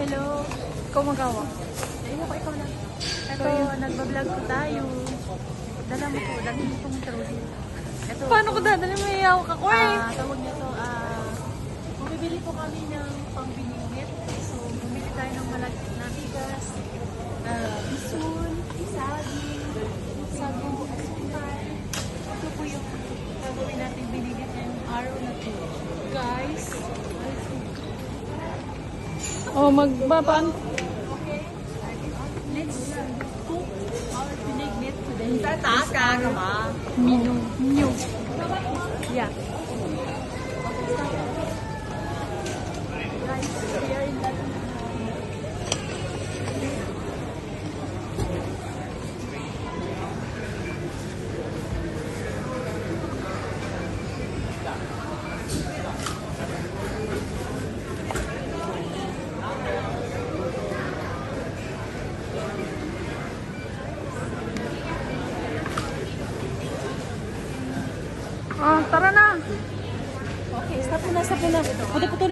Hello. Ikaw magawa. Ayun ako, ikaw lang. Ito, Sorry. nagbablog po tayo. Dala mo po, dali mo pong trolley. Ito, Paano ko dadali? May hawak ako eh. tawag niya to, bumibili po kami ng pambinigit. So, bumili tayo ng malagkit na bigas, bisun, saging, sago, asukal. Ito po yung gagawin natin binigit ngayong araw na to. Guys, Oh, magbabaan. let's cook our binigit today. Taas ka ba? Mino. New. Yeah. Guys, we are in that. Ah, tara na. Okay, stop muna, stop muna. Puto-puto